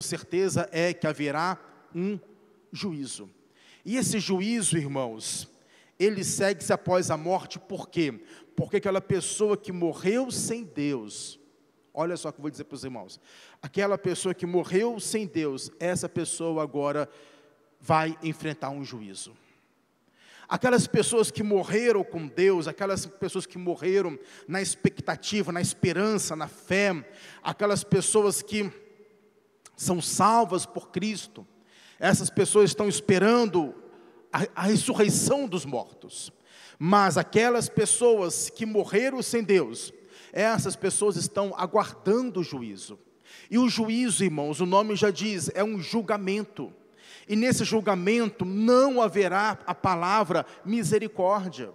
certeza é que haverá um juízo. E esse juízo, irmãos, ele segue-se após a morte. Por quê? Porque aquela pessoa que morreu sem Deus, olha só o que eu vou dizer para os irmãos, aquela pessoa que morreu sem Deus, essa pessoa agora vai enfrentar um juízo. Aquelas pessoas que morreram com Deus, aquelas pessoas que morreram na expectativa, na esperança, na fé, aquelas pessoas que são salvas por Cristo, essas pessoas estão esperando a ressurreição dos mortos. Mas aquelas pessoas que morreram sem Deus, essas pessoas estão aguardando o juízo. E o juízo, irmãos, o nome já diz, é um julgamento. E nesse julgamento não haverá a palavra misericórdia.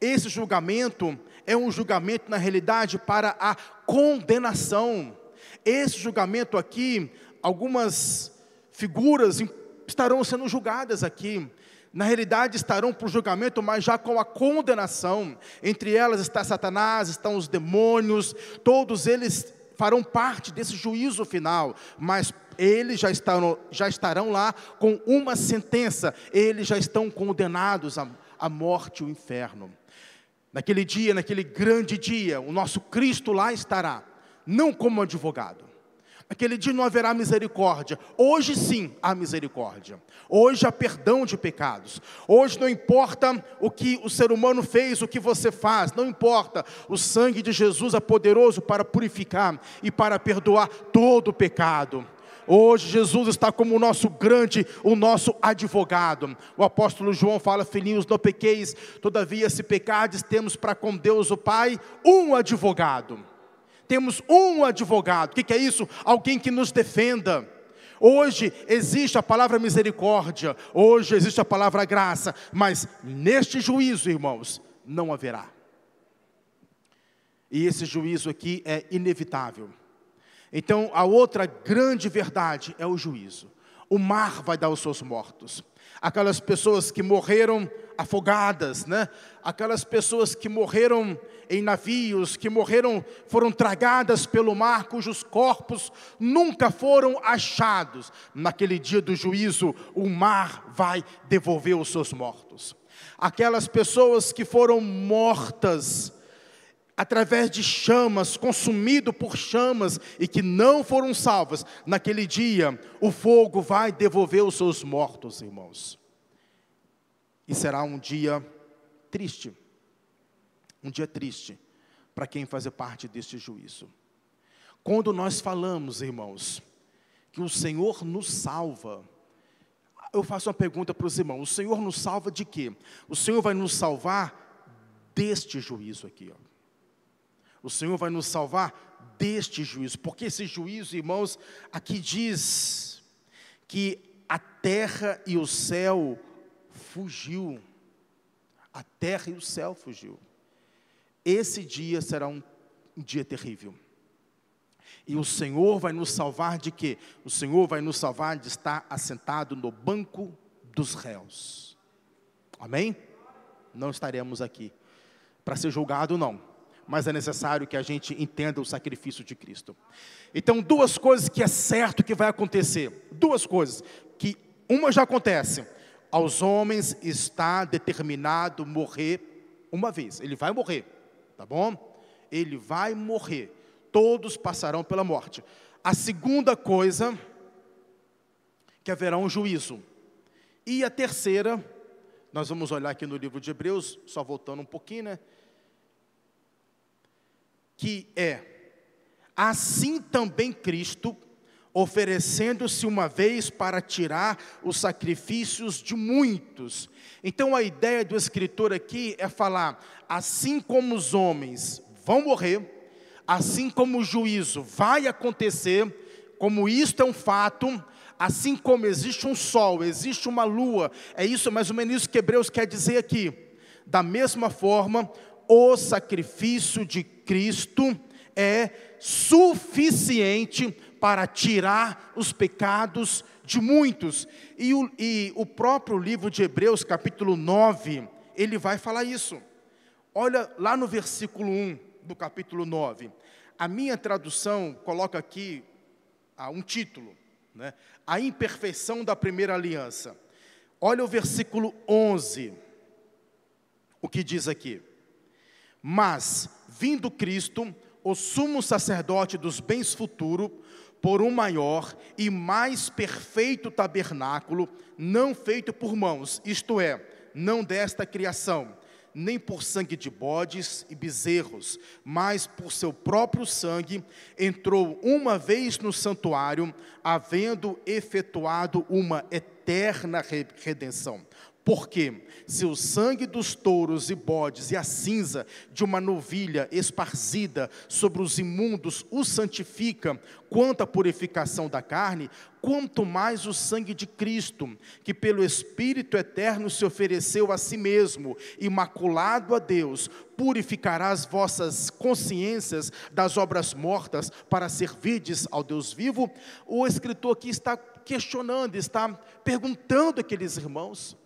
Esse julgamento é um julgamento, na realidade, para a condenação. Esse julgamento aqui, algumas figuras estarão sendo julgadas aqui. Na realidade estarão para o julgamento, mas já com a condenação. Entre elas está Satanás, estão os demônios, todos eles farão parte desse juízo final, mas eles já estarão lá com uma sentença, eles já estão condenados à morte e ao inferno. Naquele dia, naquele grande dia, o nosso Cristo lá estará, não como advogado. Naquele dia não haverá misericórdia. Hoje sim há misericórdia. Hoje há perdão de pecados. Hoje não importa o que o ser humano fez, o que você faz. Não importa. O sangue de Jesus é poderoso para purificar e para perdoar todo o pecado. Hoje Jesus está como o nosso advogado. O apóstolo João fala: filhinhos, não pequeis, todavia se pecardes, temos para com Deus o Pai um advogado. Temos um advogado. O que é isso? Alguém que nos defenda. Hoje existe a palavra misericórdia, hoje existe a palavra graça, mas neste juízo, irmãos, não haverá. E esse juízo aqui é inevitável. Então, a outra grande verdade é o juízo. O mar vai dar os seus mortos. Aquelas pessoas que morreram afogadas, né? Aquelas pessoas que morreram em navios, que foram tragadas pelo mar, cujos corpos nunca foram achados. Naquele dia do juízo, o mar vai devolver os seus mortos. Aquelas pessoas que foram mortas através de chamas, consumido por chamas, e que não foram salvas, naquele dia, o fogo vai devolver os seus mortos, irmãos. E será um dia triste para quem fazer parte deste juízo. Quando nós falamos, irmãos, que o Senhor nos salva, eu faço uma pergunta para os irmãos: o Senhor nos salva de quê? O Senhor vai nos salvar deste juízo aqui, ó. O Senhor vai nos salvar deste juízo, porque esse juízo, irmãos, aqui diz que a terra e o céu fugiu. A terra e o céu fugiu. Esse dia será um dia terrível. E o Senhor vai nos salvar de quê? O Senhor vai nos salvar de estar assentado no banco dos réus. Amém? Não estaremos aqui para ser julgado, não. Mas é necessário que a gente entenda o sacrifício de Cristo. Então, duas coisas que é certo que vai acontecer. Duas coisas, que uma já acontece. Aos homens está determinado morrer uma vez. Ele vai morrer, tá bom? Ele vai morrer. Todos passarão pela morte. A segunda coisa, que haverá um juízo. E a terceira, nós vamos olhar aqui no livro de Hebreus, só voltando um pouquinho, né? Que é: assim também Cristo, oferecendo-se uma vez para tirar os sacrifícios de muitos. Então a ideia do escritor aqui é falar: assim como os homens vão morrer, assim como o juízo vai acontecer, como isto é um fato, assim como existe um sol, existe uma lua, é isso mais ou menos isso que Hebreus quer dizer aqui. Da mesma forma, o sacrifício de Cristo é suficiente para tirar os pecados de muitos. E o próprio livro de Hebreus, capítulo 9, ele vai falar isso. Olha lá no versículo 1 do capítulo 9. A minha tradução coloca aqui um título: né? A imperfeição da primeira aliança. Olha o versículo 11, o que diz aqui: mas, vindo Cristo, o sumo sacerdote dos bens futuros, por um maior e mais perfeito tabernáculo, não feito por mãos, isto é, não desta criação, nem por sangue de bodes e bezerros, mas por seu próprio sangue, entrou uma vez no santuário, havendo efetuado uma eterna redenção. Porque se o sangue dos touros e bodes e a cinza de uma novilha esparzida sobre os imundos os santifica quanto à purificação da carne, quanto mais o sangue de Cristo, que pelo Espírito eterno se ofereceu a si mesmo, imaculado a Deus, purificará as vossas consciências das obras mortas para servirdes ao Deus vivo. O escritor aqui está questionando, está perguntando àqueles irmãos